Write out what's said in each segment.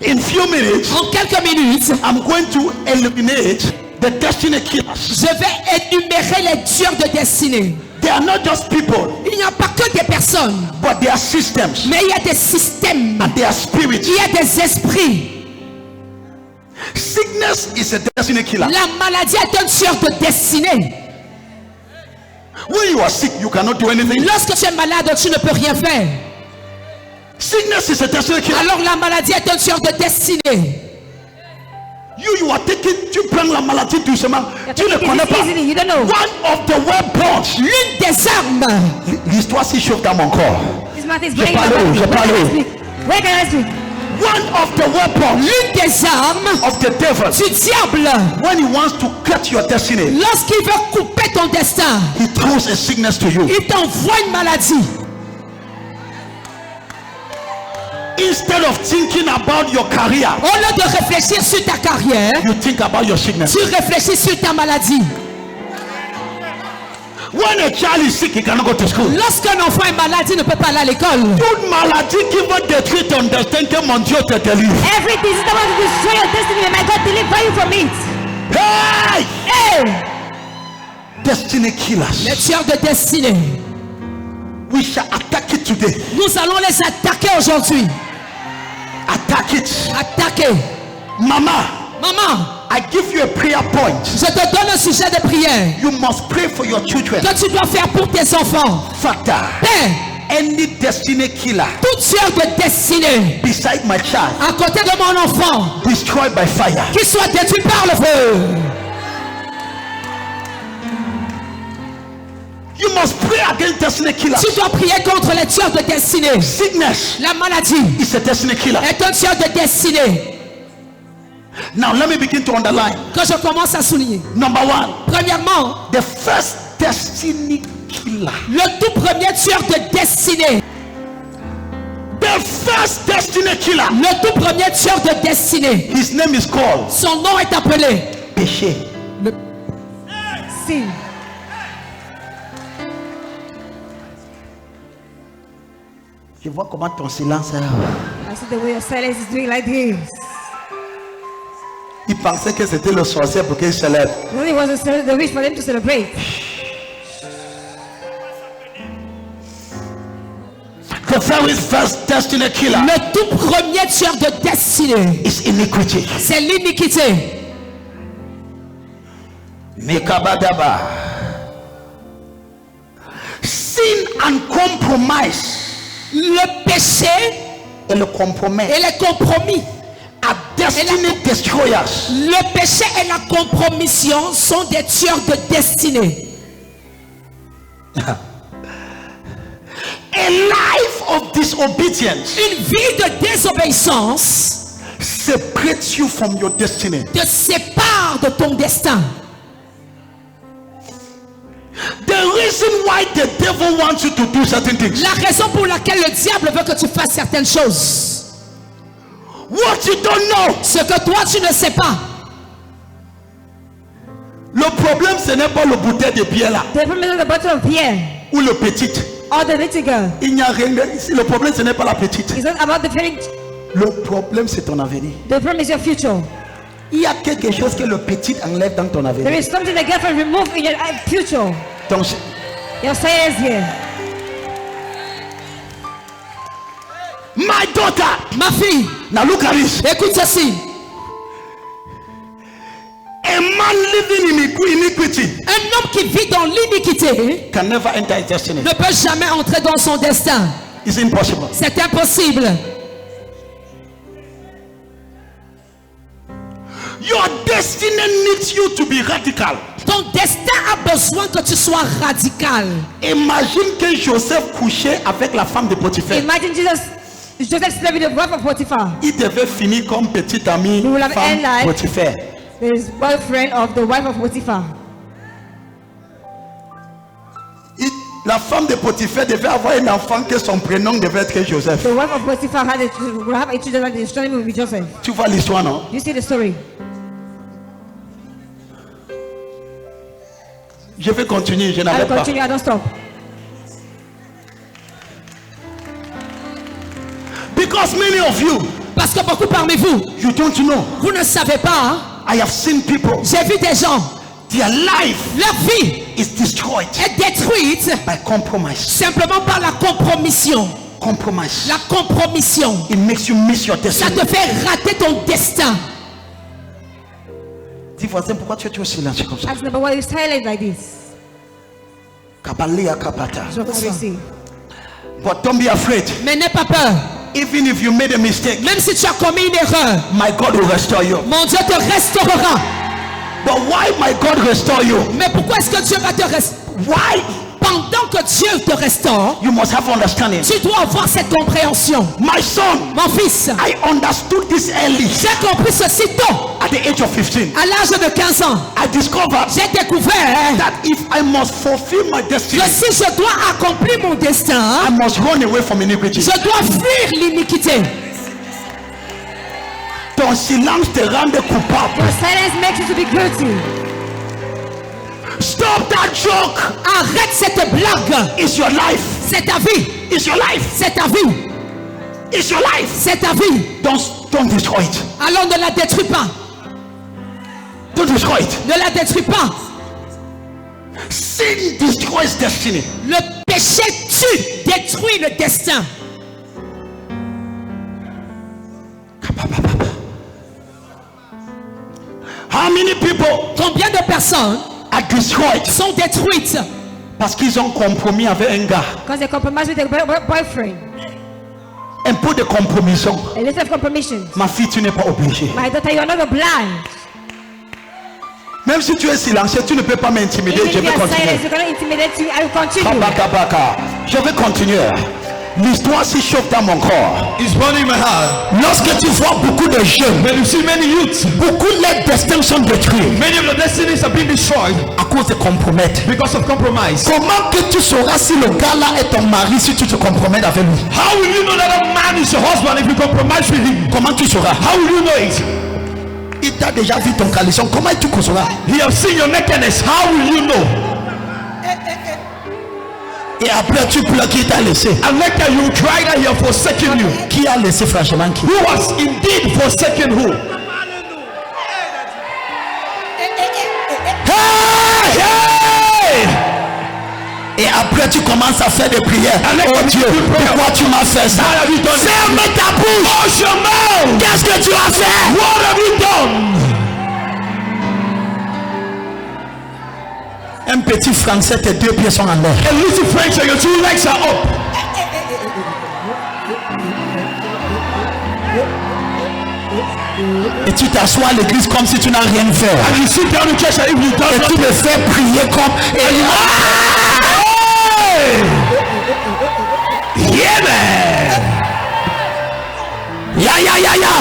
In few minutes, En quelques minutes, I'm going to eliminate the destiny killers. je vais énumérer les tueurs de destinée. They are not just people, Il n'y a pas que des personnes, but they are systems mais il y a des systèmes, and they are spirits. il y a des esprits. Sickness is a destiny killer. La maladie est un tueur de destinée. When you are sick, you cannot do anything. Lorsque tu es malade, tu ne peux rien faire. Sickness is a destiny killer. Alors la maladie est un tueur de destinée. You are taking, tu prends la maladie doucement. Tu ne taking connais this pas. easily, you don't know. One of the weapons. L'une des armes. L'histoire s'y chauffe dans mon corps. This mouth is Je breaking parle up. où? Je Where parle can I où? speak? Where can I speak? One of the weapons L'une des armes of the devil. du diable. When he wants to cut your destiny, Lorsqu'il veut couper ton destin, he throws a sickness to you. il t'envoie une maladie. Instead of thinking about your career, Au lieu de réfléchir sur ta carrière, you think about your sickness. tu réfléchis sur ta maladie. When a child is sick, he cannot go to school. Lorsqu'un enfant est malade, il ne peut pas aller à l'école. Toute maladie qui va détruire ton destin, que mon Dieu te délivre. Every disease that wants to destroy your destiny, may my God deliver you from it. Hey! Hey! Destiny killers. Les tueurs de destinée. We shall attack it today. Nous allons les attaquer aujourd'hui. Attack it. Attaquer. Mama, Maman, I give you a prayer point. je te donne un sujet de prière You must pray for your children. que tu dois faire pour tes enfants. Factor. Père, Any destiny killer tout tueur de destinée beside my child, à côté de mon enfant, destroyed by fire. qu'il soit détruit par le feu. You must pray against destiny killers. Tu dois prier contre les tueurs de destinée. Sickness La maladie is a destiny killer. est un tueur de destinée. Now let me begin to underline. Que je commence à souligner. Number one, Premièrement, the first destiny killer. le tout premier tueur de destinée. The first destiny killer. Le tout premier tueur de destinée. His name is called Son nom est appelé. Péché. Sin. Je vois comment ton silence. I see the way your silence is doing like this. Il pensait que c'était le sorcier pour qu'il célèbre. Really was the wish for them to celebrate. The very first destiny killer Le tout premier tueur de destinée. is iniquity. C'est l'iniquité. Mekabadaba. Sin and compromise. Le péché Et le compromis et les compromis. are destiny destroyers. Le péché et la compromission sont des tueurs de destinée. A life of disobedience Une vie de désobéissance separates you from your destiny. te sépare de ton destin. The reason why the devil wants you to do certain things, La raison pour laquelle le diable veut que tu fasses certaines choses, what you don't know. ce que toi tu ne sais pas. Le problème, ce n'est pas le bouteille de bière là, The problem is not the bottle of beer ou le petit. or the little girl. Il n'y a rien. Le problème, ce n'est pas la petite. It's not about the feeling. Le problème, c'est ton avenir. The problem is your future. Il y a quelque chose que le petit enlève dans ton There avenir. is something the girlfriend remove in your future. Donc, Your silence here. my daughter, Ma fille, now look at this. écoute ceci. A man living in iniquity Un homme qui vit dans l'iniquité can never enter his destiny. ne peut jamais entrer dans son destin. It's impossible. C'est impossible. Your destiny needs you to be radical. Ton destin a besoin que tu sois radical. Imagine que Joseph couchait avec la femme de Potiphar. Imagine Joseph slept with the wife of Potiphar. Il devait finir comme petit ami He will have femme end like- Potiphar. The boyfriend of the wife of Potiphar. La femme de Potiphar devait avoir un enfant que son prénom devait être Joseph. The wife of Potiphar will have a children and his name will be Joseph. Tu vois l'histoire, non? You see the story? Je vais continuer, je I n'arrête will pas. continue, I don't stop. Because many of you, Parce que beaucoup parmi vous, you don't know. vous ne savez pas, hein? I have seen people, J'ai vu des gens, their life leur vie is destroyed est détruite by compromise. simplement par la compromission. Compromise. La compromission. It makes you miss your Ça destiny. te fait rater ton destin. Dis voisin, pourquoi tu es aussi silencieux comme ça? Ask number one, you silent like this. Kabalea kapata. So what do you see? But don't be afraid. Mais n'aie pas peur. Even if you made a mistake, Même si tu as commis une erreur, my God will restore you. mon Dieu te restaurera. But why my God restore you? Mais pourquoi est-ce que Dieu va te restaurer? Why? Pendant que Dieu te restaure, You must have understanding. tu dois avoir cette compréhension. My son, Mon fils, I understood this early j'ai compris ceci tôt. at the age of 15. À l'âge de 15 ans, I discovered j'ai découvert that if I must fulfill my destiny, que si je dois accomplir mon destin, I must run away from iniquity. je dois fuir l'iniquité. Ton silence te rend coupable. Your silence makes you to be guilty. Stop that joke. Arrête cette blague. It's your life. C'est ta vie. It's your life. C'est ta vie. It's your life. C'est ta vie. Don't destroy it. Alors ne la détruis pas. Don't destroy it. Ne la détruis pas. Sin destroys destiny. Le péché tue, détruit le destin. How many people Combien de personnes are destroyed sont détruites parce qu'ils ont compromis avec un gars? Because they compromise with their boyfriend. Un peu de compromission. A little of compromission. Ma fille, tu n'es pas obligée. My daughter, you are not blind. Même si tu es silencieux, tu ne peux pas m'intimider. Even Je if vais you are silent, continuer. you're going to intimidate you. I will continue. Kabaka. Je vais continuer. L'histoire s'y chauffe dans mon corps. It's burning my heart. Lorsque tu vois beaucoup de jeunes, When you see many youths, beaucoup de leurs destins sont détruits many of the destinies have been destroyed à cause de compromettre. because of compromise. Comment que tu sauras si le gars là est ton mari si tu te compromettes avec lui? How will you know that a man is your husband if you compromise with him? Comment tu sauras? How will you know it? Il t'a déjà vu ton caleçon. Comment tu sauras? He has seen your nakedness. How will you know? Et après tu pleures qui t'a laissé. And later you will cry that he has forsaken you. Qui a laissé franchement qui? Who has indeed forsaken who? Hey! Hey! Et après tu commences à faire des prières. Oh Dieu, pourquoi tu m'as fait ça? What have you done? Ferme ta bouche. Close your mouth. Qu'est-ce que tu as fait? What have you done? Un petit français, tes deux pieds sont en l'air. A little French and your two legs are up. Et tu t'assois à l'église comme si tu n'as rien fait. And you sit down in church and if you Et done tu me fais prier comme... Hey! Yeah, man! Ya ya ya ya.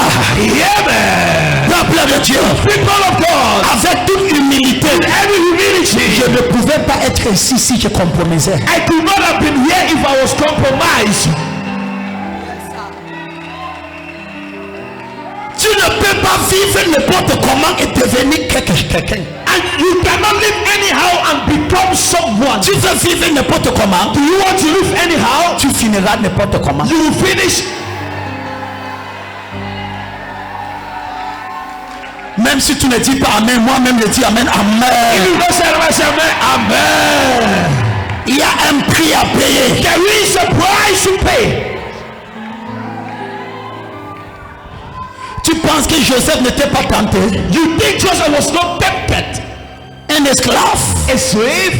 Yeah, man! Peuple de Dieu. People of God, Avec toute humilité. every humility, Je ne pouvais pas être ici si je compromisais. I could not have been here if I was compromised. Tu ne peux pas vivre n'importe comment et devenir quelqu'un. And you cannot live anyhow and become someone. Tu veux vivre n'importe comment. Do you want to live anyhow? Tu finiras n'importe comment. You will finish. Même si tu ne dis pas amen, moi-même je dis amen, If amen. you don't say amen, Il y a un prix à payer. there is a price to pay. Tu penses que Joseph n'était pas tenté? You think Joseph was not tempted? Un esclave A slave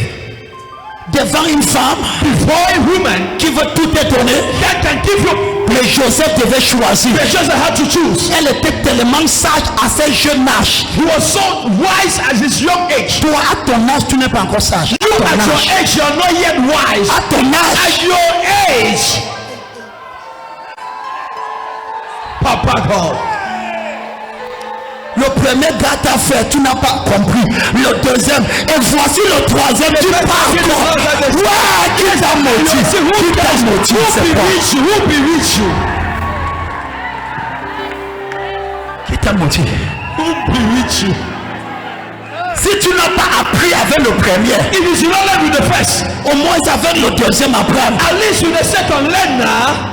devant une femme before a woman qui veut tout détourner. that can give you. Mais Joseph devait choisir. But Joseph had to choose. Elle était tellement sage à ses jeunes âge. He was so wise at his young age. Toi, à ton âge, tu n'es pas encore sage. À You ton at your âge. age, you are not yet wise. À ton âge. At your age, Papa God. Le premier gars t'a fait, tu n'as pas compris. Le deuxième, et voici le troisième, tu pars encore. Ouais, qui t'a maudit? Qui t'a maudit? Who C'est be quoi? with you? Who be with you? Qui t'a maudit? Who be with you? Si tu n'as pas appris avec le premier, If you should not learn with the first, au moins avec le deuxième apprendre. at least with the second, learn now.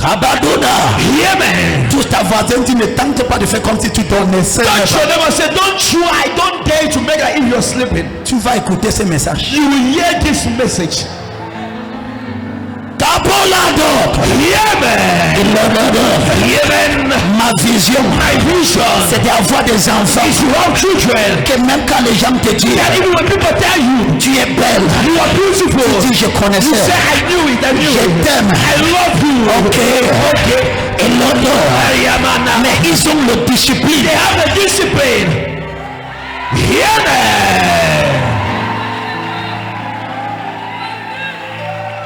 Amen. Tout ta voisin dit ne tente pas de faire comme si tu dormais. Touch your neighbor, say, don't try, don't dare to make like if you're sleeping. Tu vas écouter ce message. You will hear this message. Ma vision, c'est d'avoir des enfants. Que même quand les gens te disent, tu es belle, tu dis je connaissais, je t'aime, ok, et l'autre, mais ils ont le discipline.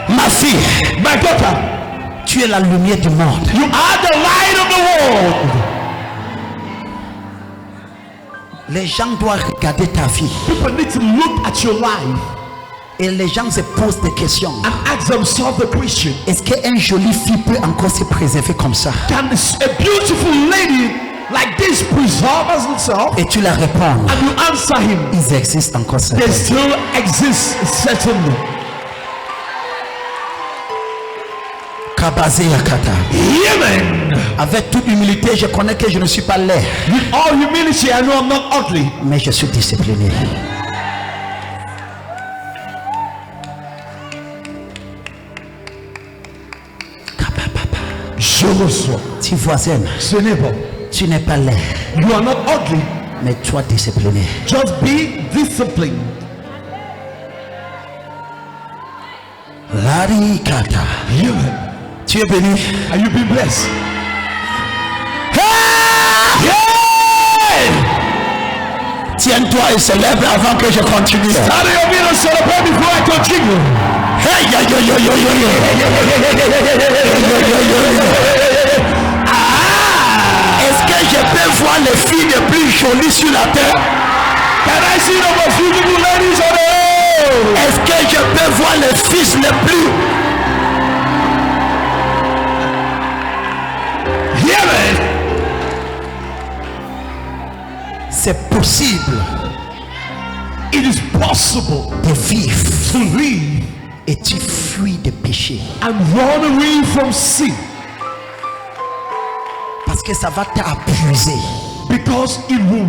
Ma fille, my daughter, tu es la lumière du monde. You are the light of the world. Les gens doivent regarder ta vie. People need to look at your life. Et les gens se posent des questions. And ask themselves the question. Est-ce qu'une jolie fille peut encore se préserver comme ça? Can a beautiful lady like this preserve herself? Et tu la réponds. And you answer him. Ils existent encore. They still exist, certainly. Amen. Avec toute humilité, je connais que je ne suis pas laid. With all humility, I know I'm not ugly. Mais je suis discipliné. Je reçois. Tu voisine, ce neighbor, tu n'es pas laid. You are not ugly. Mais sois discipliné. Just be disciplined. Larikata. Tu es béni. Are you being blessed? Hey! Yeah! Tiens-toi et célèbre avant que je continue. Stand your feet and celebrate before I continue. Hey, yo, yo, yo, yo, yo, yo. Est-ce que je peux voir les filles les plus jolies sur la terre? Can I see the most beautiful ladies on the earth? Est-ce que je peux voir les fils les plus? C'est possible. It is possible de vivre to live et tu fuis des péchés. And run away from sin. Parce que ça va t'épuiser. Because it will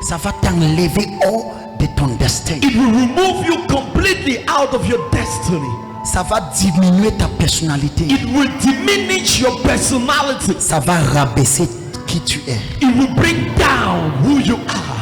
ça va t'enlever hors de ton destin. It will remove you completely out of your destiny. Ça va diminuer ta personnalité. It will diminish your personality. Ça va rabaisser qui tu es. It will bring down who you are.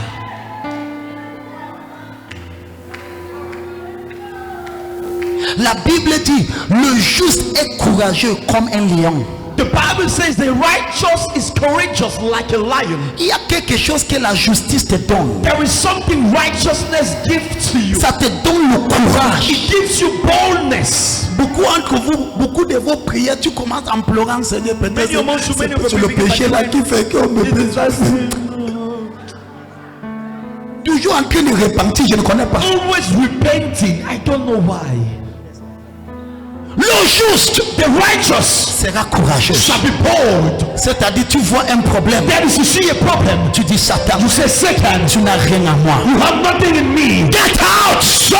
La Bible dit, le juste est courageux comme un lion. The Bible says the righteous is courageous like a lion. Il y a quelque chose que la justice te donne. There is something righteousness gives to you. Ça te donne le courage. It gives you boldness. Beaucoup de vos prières, tu commences en pleurant, Seigneur, peut-être c'est le péché là qui fait qu'on me déteste. Toujours en train de repentir, je ne connais pas. Always repenting, I don't know why. Le juste, the righteous, sera courageux. Shall be bold. C'est-à-dire, tu vois un problème. That is to see a problem. Tu dis Satan. You say Satan. Tu n'as rien à moi. You have nothing in me. Get out. So.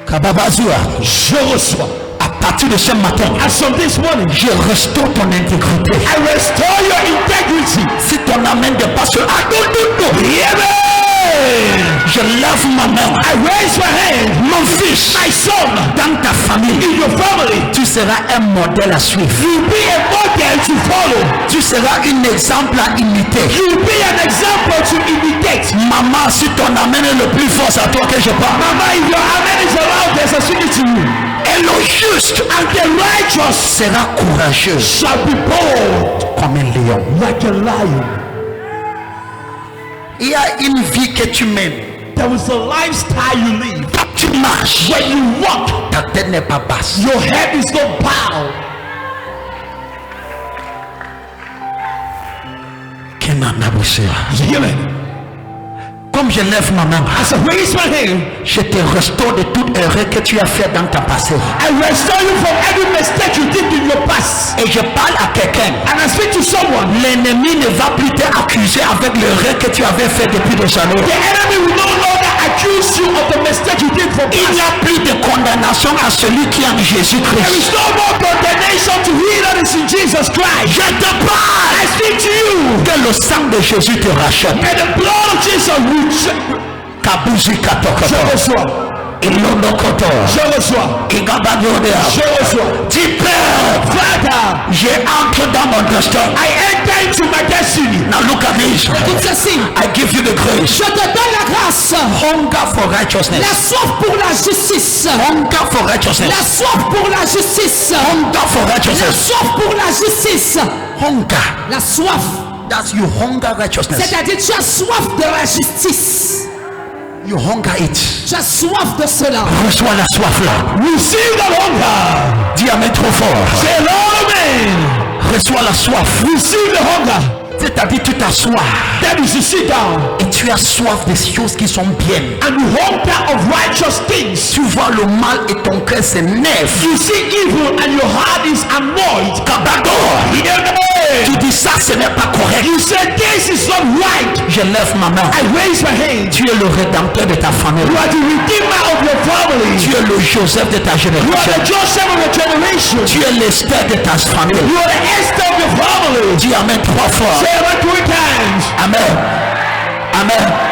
Kababazua. Je reçois. À partir de ce matin, as of this morning, je restaure ton intégrité. I restore your integrity. Si ton amène dépasse, je lève ma main. I raise my hand. Mon fils, my son, dans ta famille, in your family, tu seras un modèle à suivre. You be a model to follow. Tu seras un exemple à imiter. You be an example to imitate. Maman, si ton amène est le plus fort, c'est à toi que je parle. Mama, if your amen is allowed, there's a secret to you. Et le juste and the righteous sera courageux. Shall be bold comme un lion. Like a lion. Il y a une vie que tu mènes. There is a lifestyle you live. Quand tu marches, when you walk, ta tête n'est pas basse. Your head is not bowed. Comme je lève ma main, as I raise my hand, je te restaure de toute erreur que tu as fait dans ta passé. I restore you from every mistake you did in your past. Et je parle à quelqu'un. And I speak to someone. L'ennemi ne va plus t'accuser avec l'erreur que tu avais fait depuis des années. The enemy will no longer accuse you of the mistake you did from Il n'y past. a plus de condamnation à celui qui est en There Jésus-Christ. is no more condemnation to he that is in Jesus Christ. Je te I parle speak to you. que le sang de Jésus te rachète. And the blood of Jesus will Kabuzi je katokoto. reçois. Ilonokoto. Je reçois. Igabadodea. Je reçois. Dis Père, Father, j'ai entré dans mon destin. I enter into my destiny. Now look at this. Écoute ceci. I give you the grace. Je te donne la grâce. Hunger for La righteousness. soif pour la justice. Hunger for righteousness. La soif pour la justice. Hunger for La righteousness. soif pour la justice. Hunger. La soif. That's you hunger righteousness. C'est-à-dire tu as soif de la justice. You hunger it. Tu as soif de cela. Reçois la soif là. Receive the hunger. Dis amen trop fort. Say, Lord, amen. Reçois la soif. Receive the hunger. C'est-à-dire tu t'assois That is to sit down et tu as soif des choses qui sont bien. and you hunger of righteous things. Tu vois le mal et ton cœur s'énerve. You see evil and your heart is annoyed. Kabado. Tu dis ça ce n'est pas correct. You say this is not right. Je lève ma main. I raise my hand. Tu es le rédempteur de ta famille. You are the redeemer of your family. Tu es le Joseph de ta You are génération. the Joseph of your generation. Tu es l'Esther de ta famille. You are the Esther of your family. Dis amen trois fois. Say it 3 times. Amen. Amen.